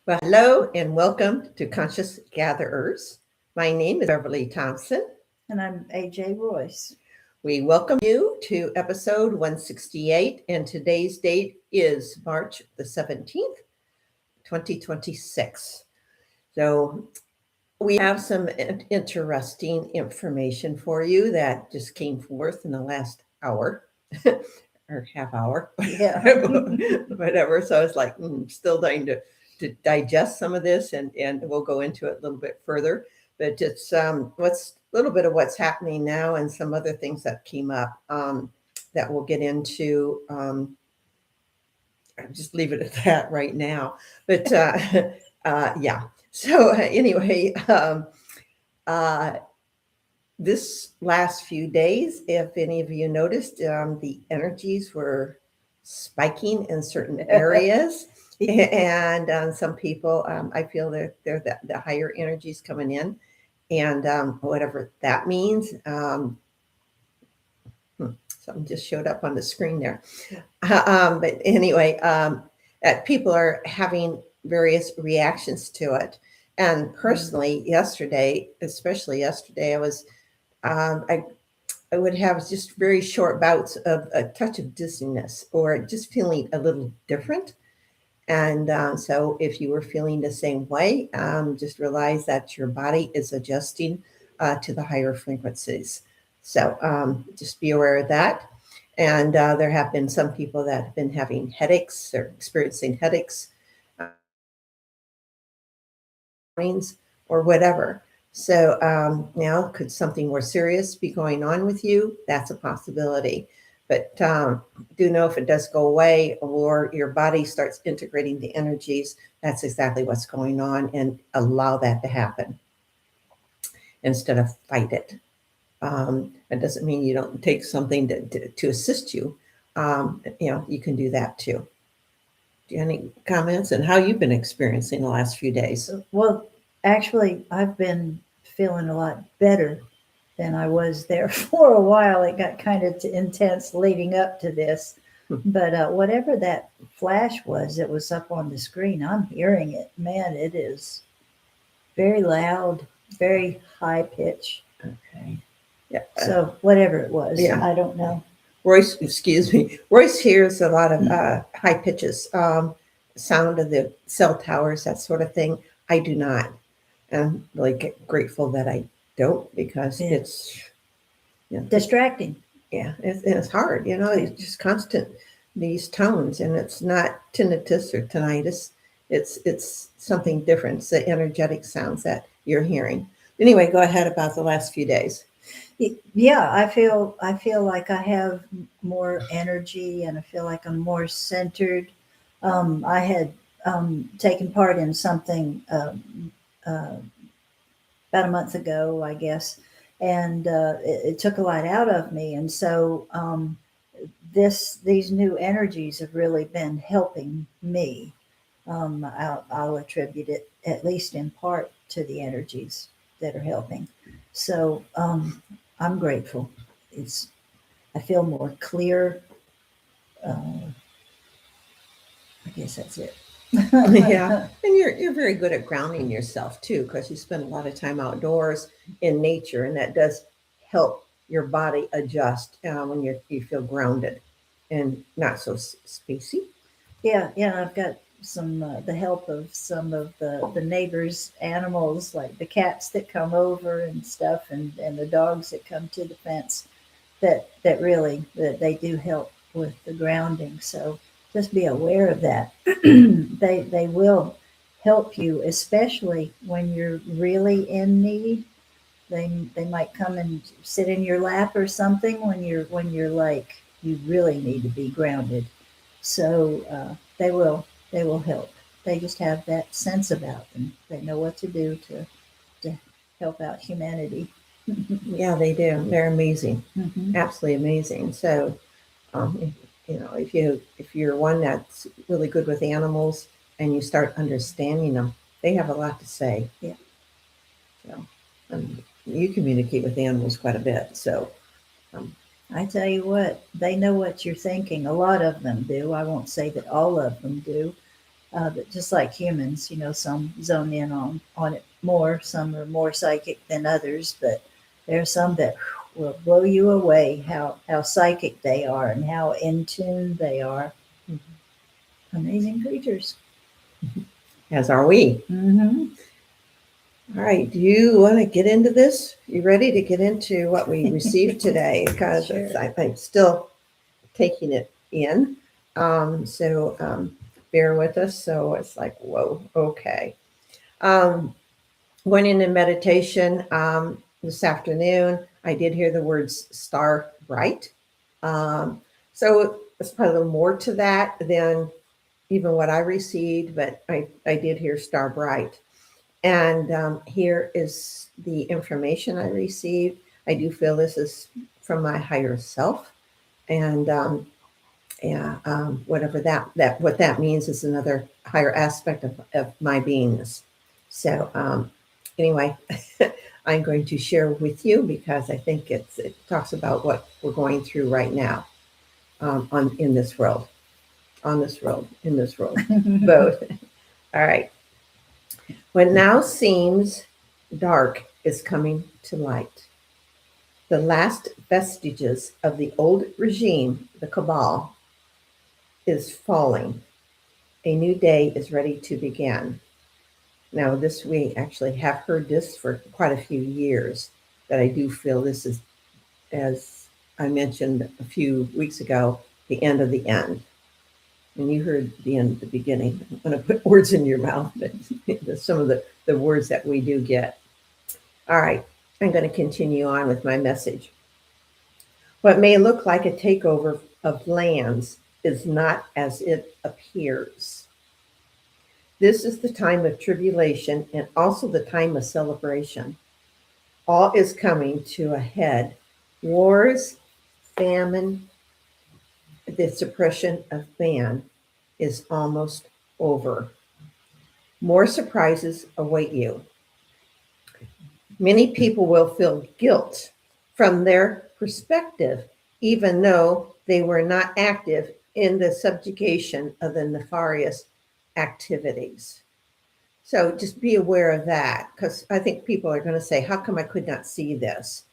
Well, hello and welcome to Conscious Gatherers. My name is Beverly Thompson. And I'm AJ Royce. We welcome you to episode 168, and today's date is March the 17th, 2026. So, we have some interesting information for you that just came forth in the last hour or half hour, Yeah. whatever. So, I was like, still dying to digest some of this, and we'll go into it a little bit further. But it's what's a little bit of what's happening now, and some other things that came up that we'll get into. I'll just leave it at that right now. But yeah. So anyway, uh, this last few days, if any of you noticed, the energies were spiking in certain areas. And some people, I feel that they're the higher energies coming in, and whatever that means. Something just showed up on the screen there. But anyway, that people are having various reactions to it. And personally, yesterday, especially yesterday, I would have just very short bouts of a touch of dizziness or just feeling a little different. And so, if you were feeling the same way, just realize that your body is adjusting to the higher frequencies. So, just be aware of that. And there have been some people that have been having headaches or experiencing headaches, or whatever. So, now, could something more serious be going on with you? That's a possibility. But do know if it does go away or your body starts integrating the energies, that's exactly what's going on, and allow that to happen instead of fight it. That doesn't mean you don't take something to assist you. You can do that too. Do you have any comments on how you've been experiencing the last few days? Well, actually, I've been feeling a lot better than I was there for a while. It got kind of intense leading up to this. But whatever that flash was that was up on the screen, I'm hearing it. Man, it is very loud, very high pitch. Okay. Yeah. So whatever it was, Yeah. I don't know. Royce, excuse me. Royce hears a lot of high pitches, sound of the cell towers, that sort of thing. I do not. I'm really grateful that I don't, because it's distracting. Yeah, it's hard. It's just constant these tones, and it's not tinnitus or tinnitus. It's something different. It's the energetic sounds that you're hearing. Anyway, go ahead about the last few days. Yeah, I feel like I have more energy, and I feel like I'm more centered. I had taken part in something uh, about a month ago, I guess, and it took a lot out of me. And so these new energies have really been helping me. I'll attribute it, at least in part, to the energies that are helping. So I'm grateful. It's I feel more clear. I guess that's it. Yeah, and you're very good at grounding yourself too, because you spend a lot of time outdoors in nature, and that does help your body adjust when you feel grounded and not so spacey. Yeah. I've got some the help of some of the neighbors' animals, like the cats that come over and stuff, and the dogs that come to the fence. That really that they do help with the grounding. So just be aware of that. They will help you, especially when you're really in need. They might come and sit in your lap or something when you're like you really need to be grounded. So they will help. They just have that sense about them. They know what to do to help out humanity. Yeah, they do. They're amazing, Hmm. absolutely amazing. So, if you're one that's really good with animals and you start understanding them, they have a lot to say. Yeah. So, you communicate with animals quite a bit. So, um, I tell you what, they know what you're thinking. A lot of them do. I won't say that all of them do. But just like humans, some zone in on it more. Some are more psychic than others, but there are some that will blow you away how psychic they are and how in tune they are. Mhm. Amazing creatures. As are we. Mm-hmm. All right. Do you want to get into this? You ready to get into what we received today? Because Sure. I'm still taking it in. Bear with us. So it's like, whoa, okay. Went into meditation this afternoon. I did hear the words star bright. So it's probably a little more to that than even what I received, but I did hear star bright. And here is the information I received. I do feel this is from my higher self. And whatever that what that means is another higher aspect of my beingness. So anyway, I'm going to share with you because I think it talks about what we're going through right now on in this world, on this world, in this world, both. All right. What now seems dark is coming to light. The last vestiges of the old regime, the cabal, is falling. A new day is ready to begin. Now, this we actually have heard this for quite a few years, but I do feel this is, as I mentioned a few weeks ago, the end of the end. And you heard the end of the beginning. I'm going to put words in your mouth, but some of the words that we do get. All right, I'm going to continue on with my message. What may look like a takeover of lands is not as it appears. This is the time of tribulation and also the time of celebration. All is coming to a head. Wars, famine, the suppression of man is almost over. More surprises await you. Many people will feel guilt from their perspective, even though they were not active in the subjugation of the nefarious activities. So just be aware of that, because I think people are going to say, how come I could not see this?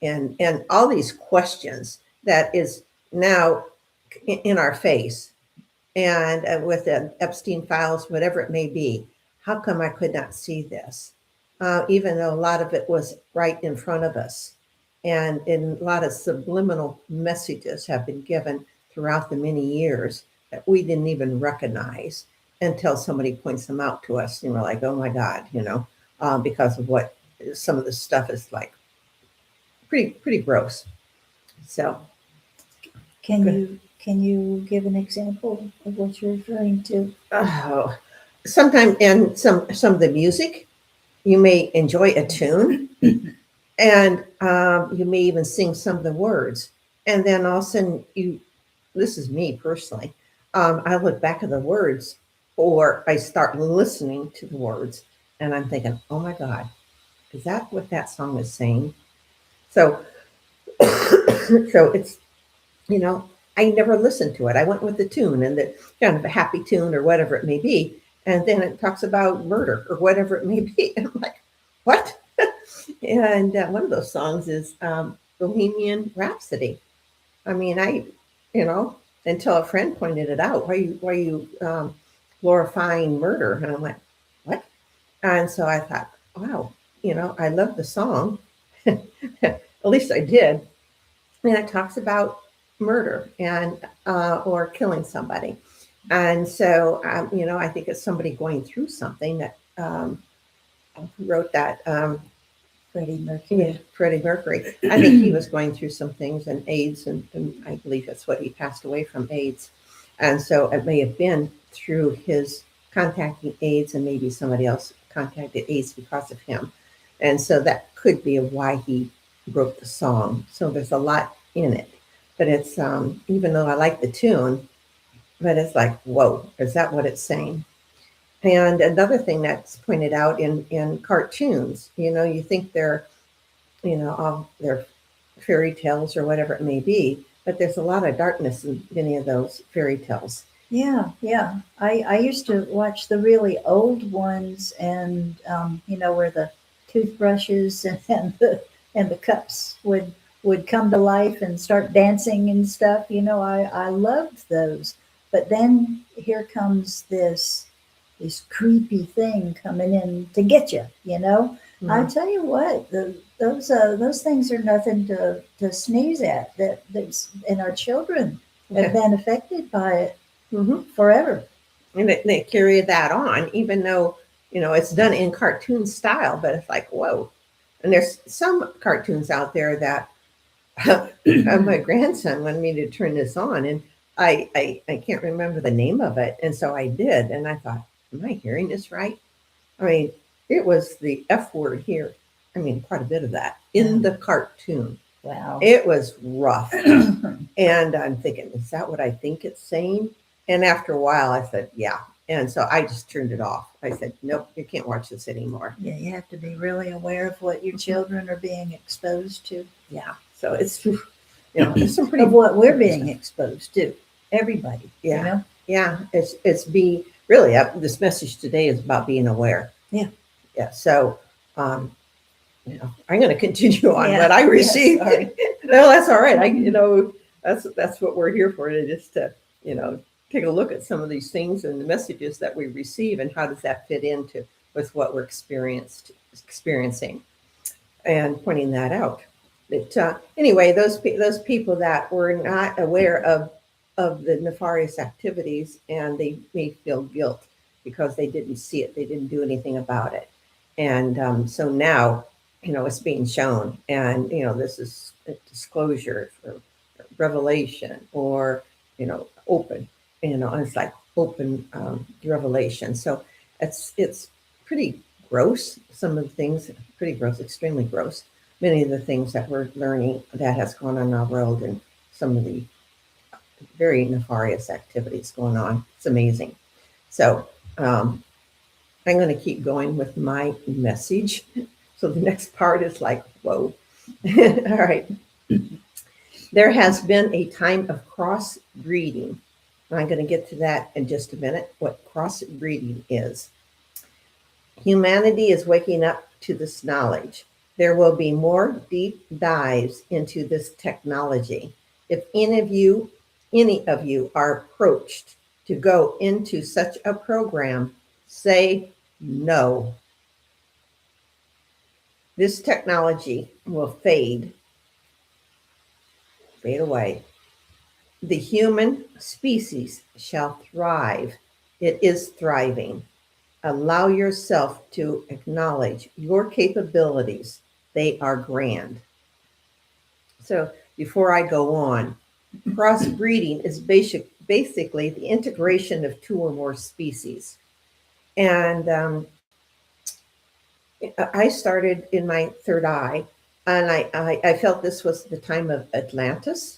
And all these questions that is now in our face, and with the Epstein files, whatever it may be, how come I could not see this? Even though a lot of it was right in front of us. And a lot of subliminal messages have been given throughout the many years that we didn't even recognize until somebody points them out to us. And we're like, oh my God, because of what some of this stuff is like pretty gross. So Can you give an example of what you're referring to? oh, sometimes in some of the music, you may enjoy a tune, and you may even sing some of the words, and then all of a sudden this is me personally, I look back at the words, or I start listening to the words, and I'm thinking, oh my God, is that what that song is saying? So so it's, I never listened to it. I went with the tune and the kind of a happy tune or whatever it may be. And then it talks about murder or whatever it may be. And I'm like, what? And one of those songs is Bohemian Rhapsody. I mean, until a friend pointed it out, why are you glorifying murder? And I'm like, what? And so I thought, wow, I love the song. At least I did. And it talks about murder and or killing somebody. And so, I think it's somebody going through something that who wrote that. Freddie Mercury. Yeah, Freddie Mercury. I think he was going through some things and AIDS, and I believe that's what he passed away from, AIDS. And so it may have been through his contacting AIDS, and maybe somebody else contacted AIDS because of him. And so that could be why he wrote the song. So there's a lot in it. But it's, even though I like the tune, but it's like, whoa, is that what it's saying? And another thing that's pointed out in cartoons, you think they're, all they're fairy tales or whatever it may be, but there's a lot of darkness in many of those fairy tales. Yeah. I used to watch the really old ones, and where the toothbrushes and the cups would come to life and start dancing and stuff. I loved those. But then here comes this creepy thing coming in to get you. I Mhm. tell you what, those things are nothing to sneeze at. And our children have Yeah. been affected by it Hmm. forever. And they carry that on, even though, it's done in cartoon style, but it's like, whoa. And there's some cartoons out there that my grandson wanted me to turn this on, and I can't remember the name of it. And so I did. And I thought, am I hearing this right? I mean, it was the F word here. I mean, quite a bit of that in the cartoon. Wow. It was rough. And I'm thinking, is that what I think it's saying? And after a while, I said, yeah. And so I just turned it off. I said, nope, you can't watch this anymore. Yeah, you have to be really aware of what your children are being exposed to, Yeah. So it's, there's some pretty, of what we're being stuff. exposed to. Everybody, Yeah. Yeah. It's be really, this message today is about being aware. Yeah. Yeah. So, I'm going to continue on Yeah. what I Yeah, received. sorry. No, that's all right. That's what we're here for, just to, take a look at some of these things and the messages that we receive, and how does that fit into with what we're experiencing, and pointing that out. But anyway, those people that were not aware of the nefarious activities, and they may feel guilt because they didn't see it, they didn't do anything about it, and so now, it's being shown, and this is a disclosure for revelation, or open, it's like open revelation. So it's pretty gross. Some of the things pretty gross, extremely gross. Many of the things that we're learning that has gone on in our world, and some of the very nefarious activities going on. It's amazing. So I'm going to keep going with my message. So the next part is like, whoa. All right. There has been a time of crossbreeding. I'm going to get to that in just a minute, what crossbreeding is. Humanity is waking up to this knowledge. There will be more deep dives into this technology. If any of you are approached to go into such a program, say no. This technology will fade away. The human species shall thrive. It is thriving. Allow yourself to acknowledge your capabilities. They are grand. So before I go on, crossbreeding is basically the integration of two or more species. And I started in my third eye, and I felt this was the time of Atlantis.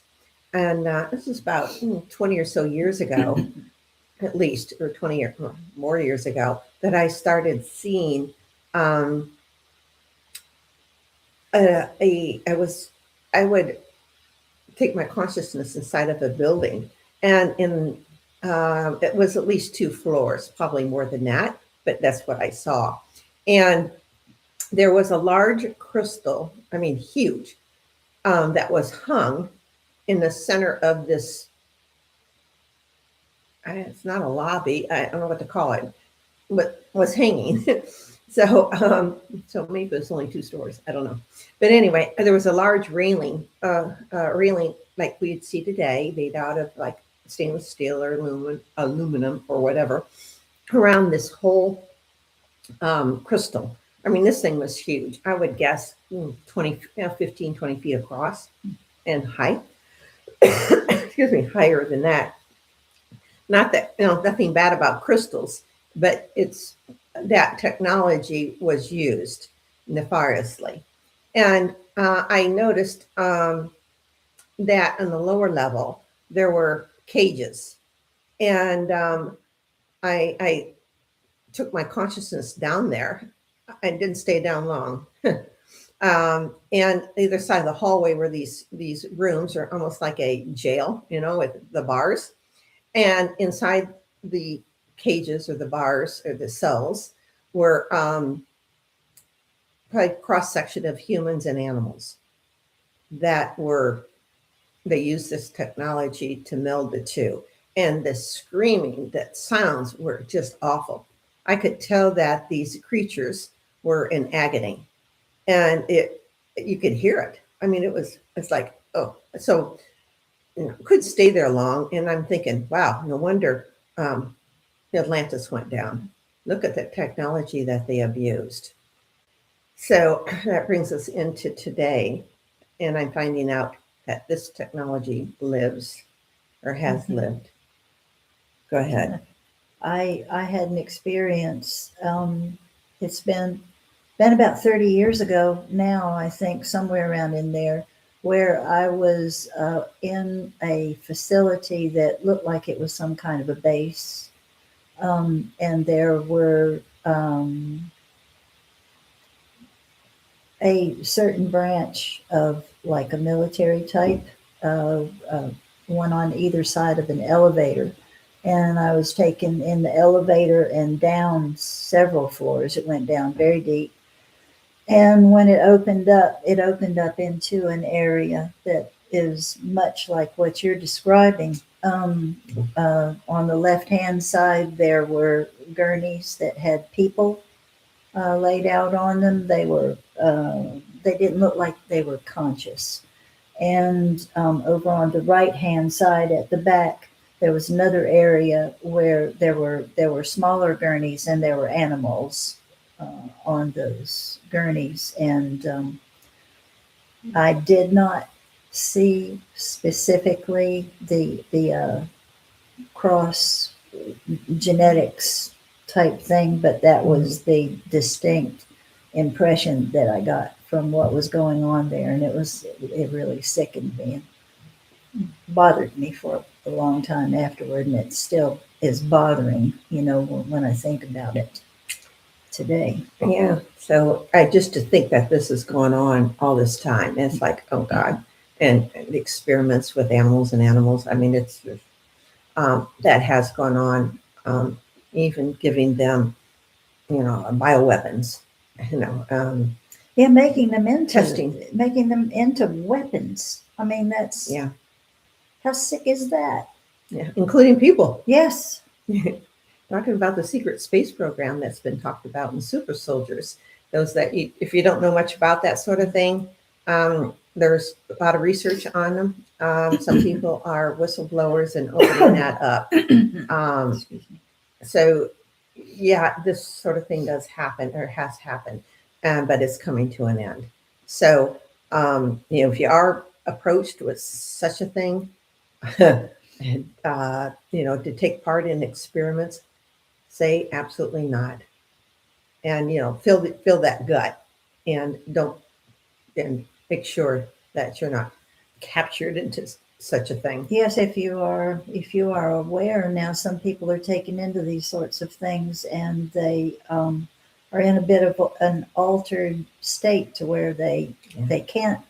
And this is about 20 or so years ago, at least, or 20 or more years ago, that I started seeing um, I was, I would take my consciousness inside of a building, and it was at least two floors, probably more than that, but that's what I saw. And there was a large crystal, I mean, huge, that was hung in the center of this. It's not a lobby. I don't know what to call it, but was hanging. So maybe it was only two stories. I don't know. But anyway, there was a large railing like we'd see today, made out of like stainless steel or aluminum or whatever, around this whole crystal. I mean, this thing was huge. I would guess 20, 15, 20 feet across and height. Excuse me, higher than that. Not that, nothing bad about crystals, but it's that technology was used nefariously. And I noticed that on the lower level, there were cages. And I took my consciousness down there. I didn't stay down long. And either side of the hallway were these rooms, are almost like a jail, with the bars. And inside the cages or the bars or the cells were probably cross section of humans and animals that were, they used this technology to meld the two. And the screaming, that sounds were just awful. I could tell that these creatures were in agony, and you could hear it. I mean, it's like, oh, so could stay there long. And I'm thinking, wow, no wonder Atlantis went down. Look at the technology that they abused. So that brings us into today, and I'm finding out that this technology lives or has lived. Go ahead. I had an experience. It's been about 30 years ago now, I think, somewhere around in there, where I was in a facility that looked like it was some kind of a base. And there were a certain branch of like a military type, one on either side of an elevator. And I was taken in the elevator and down several floors. It went down very deep. And when it opened up into an area that is much like what you're describing. On the left-hand side, there were gurneys that had people laid out on them. They didn't look like they were conscious. And over on the right-hand side at the back, there was another area where there were smaller gurneys and there were animals on those gurneys. And I did not see specifically the cross genetics type thing, but that was the distinct impression that I got from what was going on there. And it really sickened me and bothered me for a long time afterward. And it still is bothering, when I think about it today. Yeah. So I just to think that this is going on all this time, it's like, oh God. And the experiments with animals. I mean, it's that has gone on, even giving them, bioweapons, Yeah, making them testing. into weapons. I mean, that's Yeah. how sick is that? Yeah. Including people. Yes. Talking about the secret space program that's been talked about in super soldiers. Those that if you don't know much about that sort of thing, there's a lot of research on them. Some people are whistleblowers and opening that up. So, yeah, this sort of thing does happen or has happened, but it's coming to an end. So, if you are approached with such a thing, and, to take part in experiments, say absolutely not. And, feel that gut and don't, and make sure that you're not captured into such a thing. Yes, if you are aware now, some people are taken into these sorts of things, and they are in a bit of an altered state to where they can't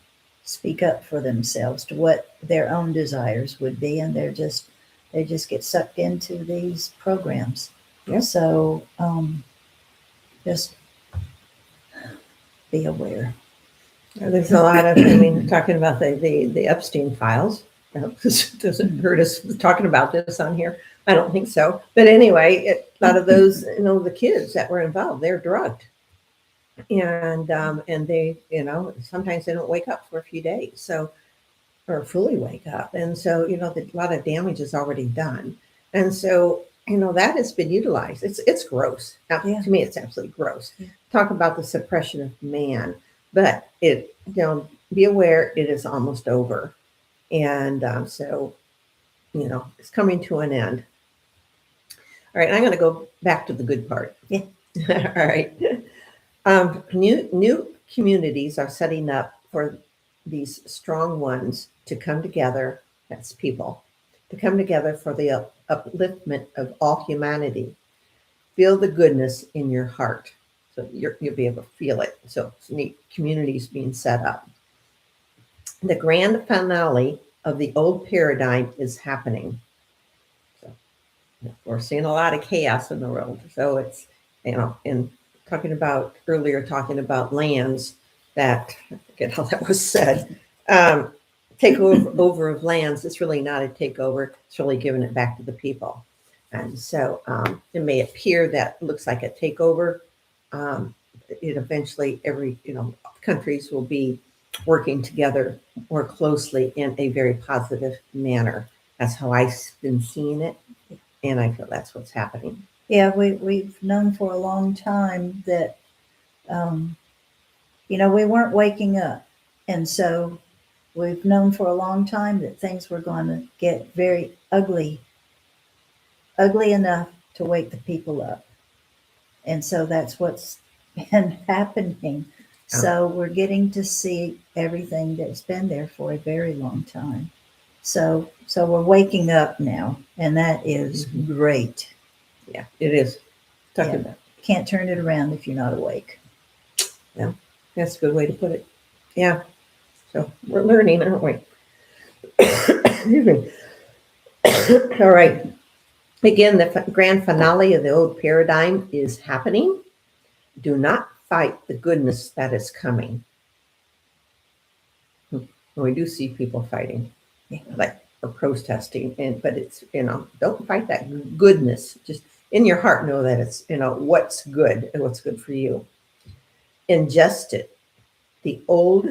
speak up for themselves to what their own desires would be, and they just get sucked into these programs. Yeah. So just be aware. There's a lot of, talking about the Epstein files. It doesn't hurt us talking about this on here. I don't think so. But anyway, a lot of those, the kids that were involved, they're drugged. And they, sometimes they don't wake up for a few days. Or fully wake up. And so, a lot of damage is already done. And so, that has been utilized. It's gross. Now, to me, it's absolutely gross. Yeah. Talk about the suppression of man, but be aware it is almost over. And so, it's coming to an end. All right, I'm going to go back to the good part. Yeah. All right. New communities are setting up for these strong ones to come together. That's people to come together for the upliftment of all humanity. Feel the goodness in your heart, so you'll be able to feel it. So neat communities being set up. The grand finale of the old paradigm is happening. So we're seeing a lot of chaos in the world. So it's, and talking about lands that, I forget how that was said, takeover of lands. It's really not a takeover. It's really giving it back to the people. And so it may appear that looks like a takeover. It eventually, countries will be working together more closely in a very positive manner. That's how I've been seeing it. And I feel that's what's happening. Yeah, we've known for a long time that, we weren't waking up. And so we've known for a long time that things were going to get very ugly, ugly enough to wake the people up. And so that's what's been happening. So we're getting to see everything that's been there for a very long time. So we're waking up now, and that is great. Yeah, it is. Can't turn it around if you're not awake. Yeah, that's a good way to put it. Yeah. So we're learning, aren't we? Excuse me. All right. Again, the grand finale of the old paradigm is happening. Do not fight the goodness that is coming. We do see people fighting, or protesting, but it's, don't fight that goodness. Just in your heart, know that it's, what's good and what's good for you. Ingest it. The old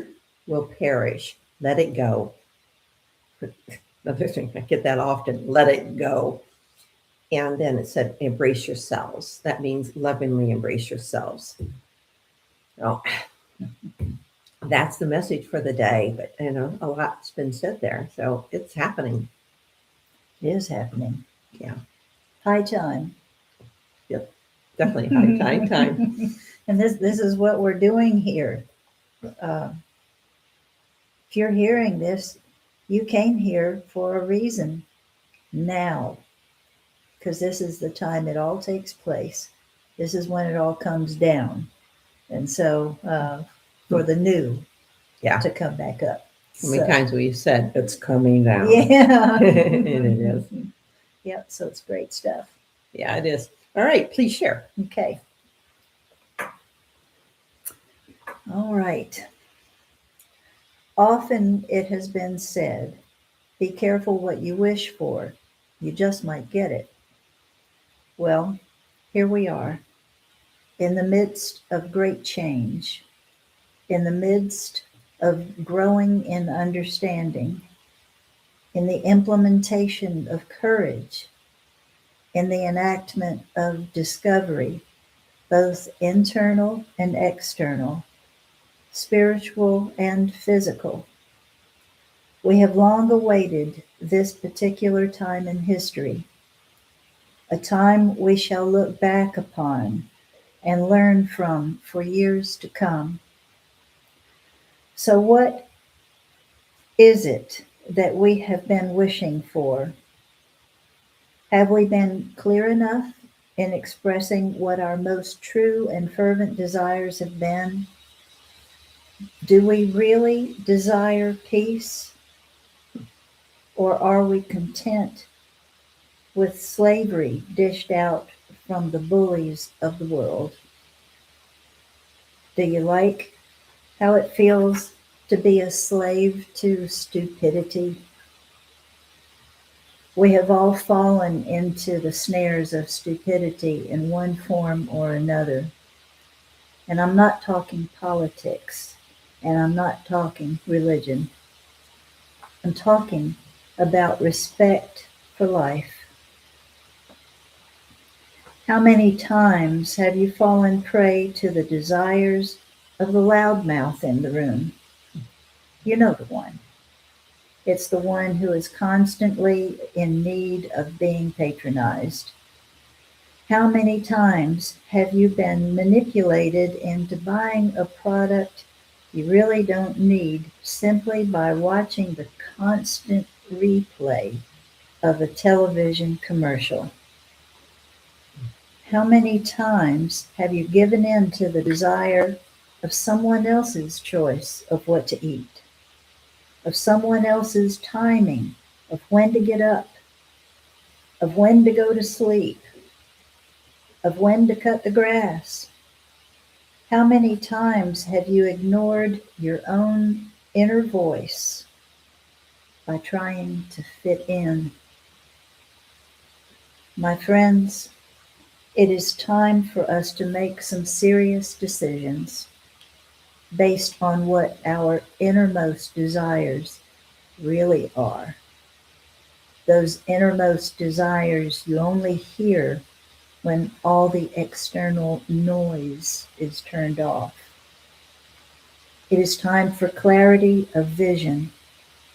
will perish. Let it go. Another thing, I get that often. Let it go. And then it said, embrace yourselves. That means lovingly embrace yourselves. Oh, that's the message for the day. But, a lot's been said there. So it's happening. It is happening. Yeah. High time. Yep. Definitely high time. And this is what we're doing here. If you're hearing this, you came here for a reason now, because this is the time it all takes place. This is when it all comes down. And so for the new to come back up. How many times we've said it's coming down? Yeah. And it is. Yeah, so it's great stuff. Yeah, it is. All right, please share. Okay. All right. Often it has been said, be careful what you wish for. You just might get it. Well, here we are, in the midst of great change, in the midst of growing in understanding, in the implementation of courage, in the enactment of discovery, both internal and external, spiritual and physical. We have long awaited this particular time in history, a time we shall look back upon and learn from for years to come. So what is it that we have been wishing for? Have we been clear enough in expressing what our most true and fervent desires have been? Do we really desire peace? Or are we content with slavery dished out from the bullies of the world? Do you like how it feels to be a slave to stupidity? We have all fallen into the snares of stupidity in one form or another. And I'm not talking politics, and I'm not talking religion. I'm talking about respect for life. How many times have you fallen prey to the desires of the loudmouth in the room? You know the one. It's the one who is constantly in need of being patronized. How many times have you been manipulated into buying a product you really don't need simply by watching the constant replay of a television commercial? How many times have you given in to the desire of someone else's choice of what to eat, of someone else's timing of when to get up, of when to go to sleep, of when to cut the grass. How many times have you ignored your own inner voice by trying to fit in? My friends, it is time for us to make some serious decisions based on what our innermost desires really are. Those innermost desires you only hear when all the external noise is turned off. It is time for clarity of vision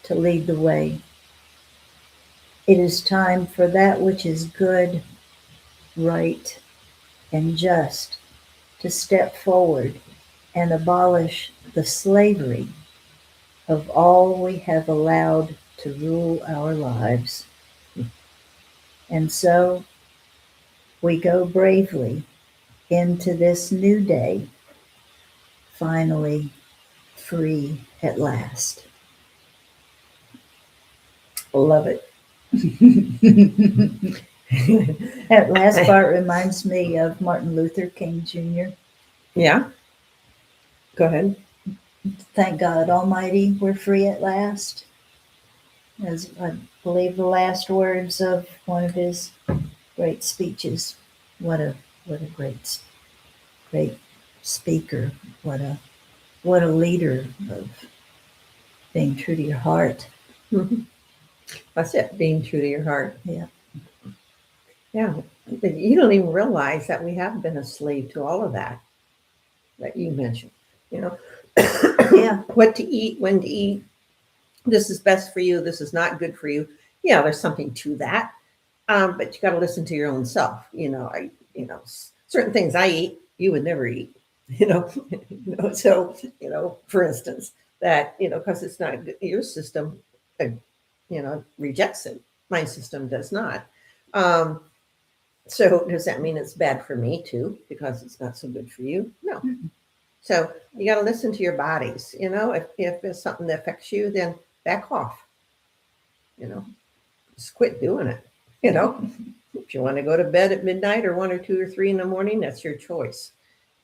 to lead the way. It is time for that which is good, right, and just to step forward and abolish the slavery of all we have allowed to rule our lives. And so we go bravely into this new day, finally free at last. Love it. That last part reminds me of Martin Luther King Jr. Yeah. Go ahead. Thank God Almighty, we're free at last. As I believe the last words of one of his great speeches. What a great speaker. What a leader of being true to your heart. Mhm. That's it, being true to your heart. Yeah. Yeah. You don't even realize that we have been a slave to all of that you mentioned. You know, Yeah. what to eat, when to eat. This is best for you. This is not good for you. Yeah, there's something to that. But you got to listen to your own self. Certain things I eat, you would never eat. So for instance, that because it's not your system, rejects it. My system does not. So does that mean it's bad for me too because it's not so good for you? No. So you got to listen to your bodies. If there's something that affects you, then back off. Just quit doing it. If you want to go to bed at midnight or 1 or 2 or 3 in the morning, that's your choice.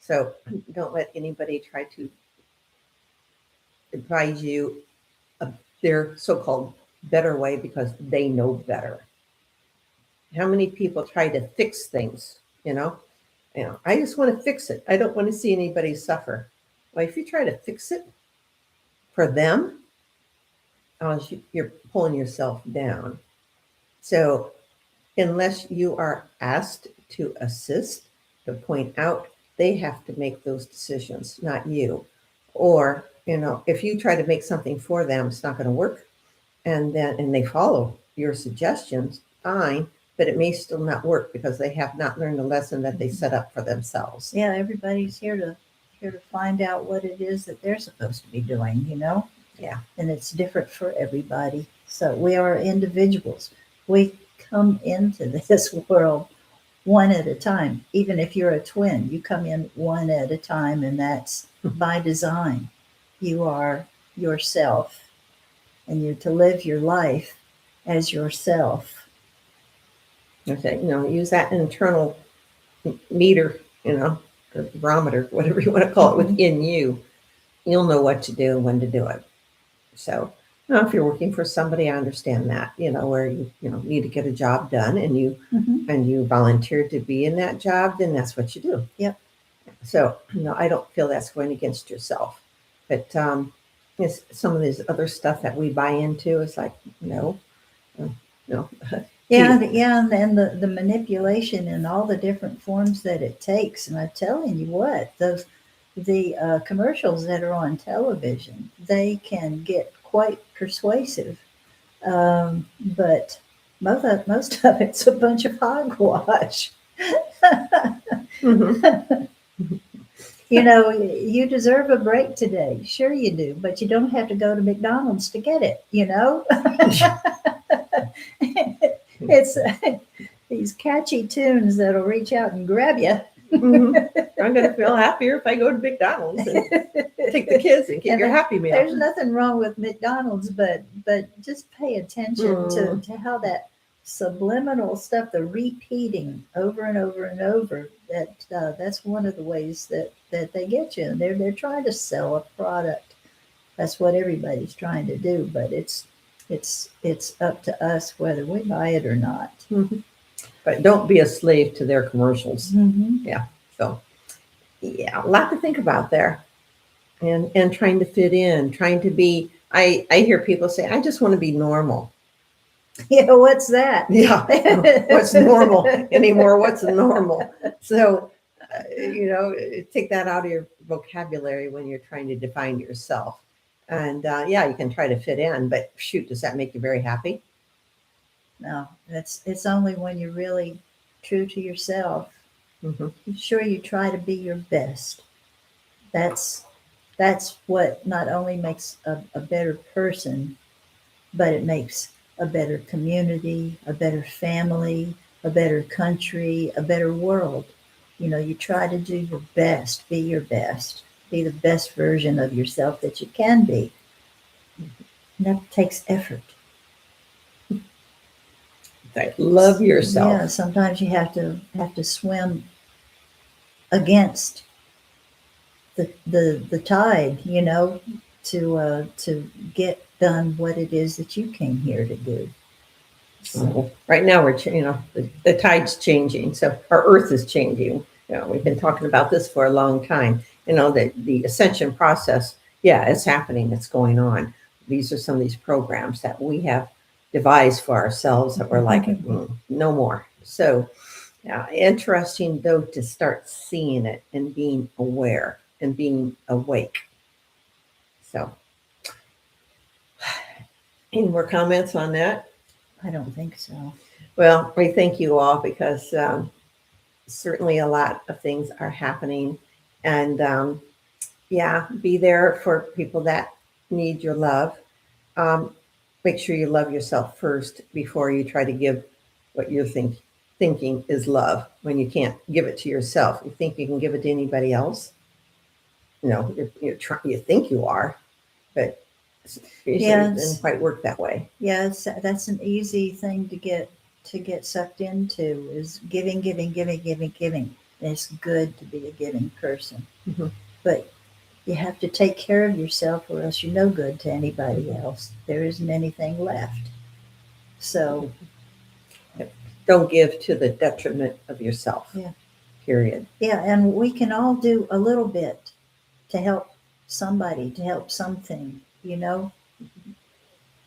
So don't let anybody try to advise you their so-called better way because they know better. How many people try to fix things? I just want to fix it. I don't want to see anybody suffer. Well, if you try to fix it for them, you're pulling yourself down. So unless you are asked to assist, to point out, they have to make those decisions, not you. Or, if you try to make something for them, it's not going to work. And they follow your suggestions, fine, but it may still not work because they have not learned the lesson that they set up for themselves. Yeah, everybody's here to find out what it is that they're supposed to be doing, Yeah. And it's different for everybody. So we are individuals. We come into this world one at a time. Even if you're a twin, you come in one at a time, and that's by design. You are yourself, and you're to live your life as yourself. Okay, use that internal meter, or barometer, whatever you want to call it, within you. You'll know what to do and when to do it. So if you're working for somebody, I understand that, where you need to get a job done and you volunteered to be in that job, then that's what you do. Yep. So, I don't feel that's going against yourself. But it's some of this other stuff that we buy into is like, no. Yeah, and the manipulation and all the different forms that it takes. And I'm telling you what, the commercials that are on television, they can get quite persuasive. But most of it's a bunch of hogwash. Mm-hmm. You deserve a break today. Sure you do, but you don't have to go to McDonald's to get it, It's these catchy tunes that'll reach out and grab you. Mm-hmm. I'm going to feel happier if I go to McDonald's and take the kids and get your Happy Meal. There's nothing wrong with McDonald's, but just pay attention to how that subliminal stuff, the repeating over and over and over. That's one of the ways that they get you. And they're trying to sell a product. That's what everybody's trying to do. But it's up to us whether we buy it or not. But don't be a slave to their commercials. Mm-hmm. So, yeah, a lot to think about there. And trying to fit in, trying to be, I hear people say, I just want to be normal. Yeah, what's that? Yeah, what's normal anymore? What's normal? So, take that out of your vocabulary when you're trying to define yourself. And yeah, you can try to fit in, but shoot, does that make you very happy? No, it's only when you're really true to yourself. Mm-hmm. Sure, you try to be your best. That's what not only makes a better person, but it makes a better community, a better family, a better country, a better world. You try to do your best, be your best, be the best version of yourself that you can be. And that takes effort. Like, love yourself. Yeah, sometimes you have to swim against the tide, to get done what it is that you came here to do. So, right now the tide's changing, so our Earth is changing. We've been talking about this for a long time. The ascension process, yeah, it's happening. It's going on. These are some of these programs that we have devised for ourselves that we're like, no more. So, yeah, interesting though to start seeing it and being aware and being awake. So, any more comments on that? I don't think so. Well, we thank you all because certainly a lot of things are happening. And yeah, be there for people that need your love. Make sure you love yourself first before you try to give what you're thinking is love when you can't give it to yourself. You think you can give it to anybody else? No, you think you are, but it doesn't quite work that way. Yeah, that's an easy thing to get sucked into is giving. And it's good to be a giving person. Mm-hmm. But you have to take care of yourself or else you're no good to anybody else. There isn't anything left. So don't give to the detriment of yourself. Yeah. Period. Yeah, and we can all do a little bit to help somebody, to help something,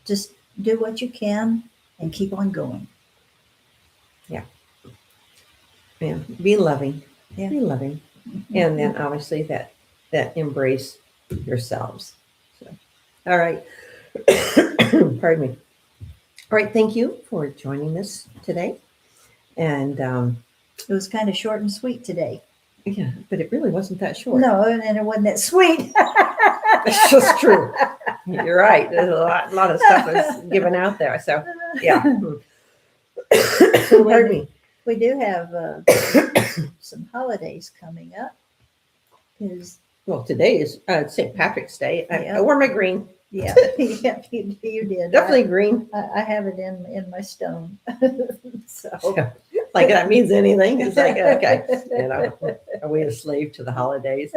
Just do what you can and keep on going. Yeah. Yeah. Be loving. Yeah. Be loving. And then obviously that embrace yourselves. So, all right. Pardon me. All right. Thank you for joining us today. And it was kind of short and sweet today. Yeah, but it really wasn't that short. No, and it wasn't that sweet. That's just true. You're right. There's a lot of stuff is given out there. So, yeah. Pardon me. We do have some holidays coming up. Well, today is St. Patrick's Day. I wore my green. Yeah, yeah, you did. Definitely green. I have it in my stone. So, yeah. Like that means anything. It's like, okay, are we a slave to the holidays?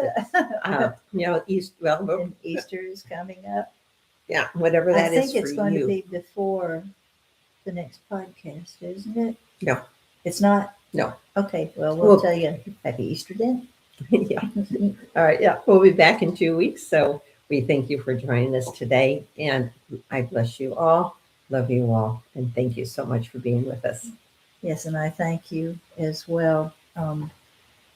Easter is coming up. Yeah, whatever that is for you. I think it's going to be before the next podcast, isn't it? No. It's not? No. Okay, well, we'll tell you happy Easter then. Yeah. All right, yeah. We'll be back in 2 weeks. So we thank you for joining us today. And I bless you all, love you all, and thank you so much for being with us. Yes, and I thank you as well.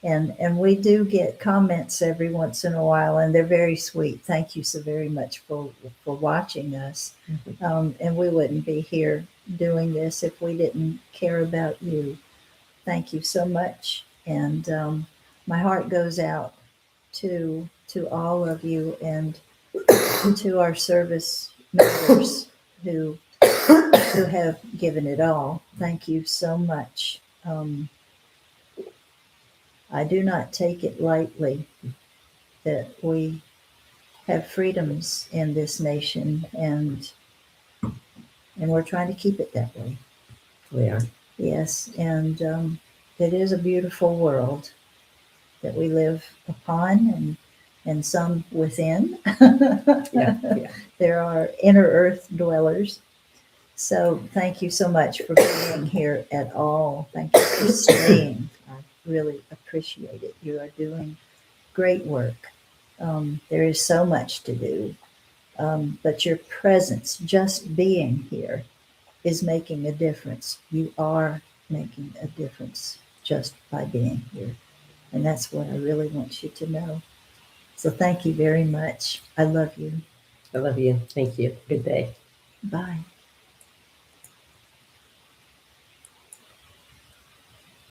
And we do get comments every once in a while, and they're very sweet. Thank you so very much for watching us. Mm-hmm. And we wouldn't be here doing this if we didn't care about you. Thank you so much. And my heart goes out to all of you and to our service members who have given it all. Thank you so much. I do not take it lightly that we have freedoms in this nation, and we're trying to keep it that way. We are. Yes, and it is a beautiful world that we live upon, and some within. Yeah. Yeah. There are inner earth dwellers. So thank you so much for being here at all. Thank you for staying. I really appreciate it. You are doing great work. There is so much to do, but your presence, just being here, is making a difference. You are making a difference just by being here. And that's what I really want you to know. So thank you very much. I love you. I love you. Thank you. Good day. Bye.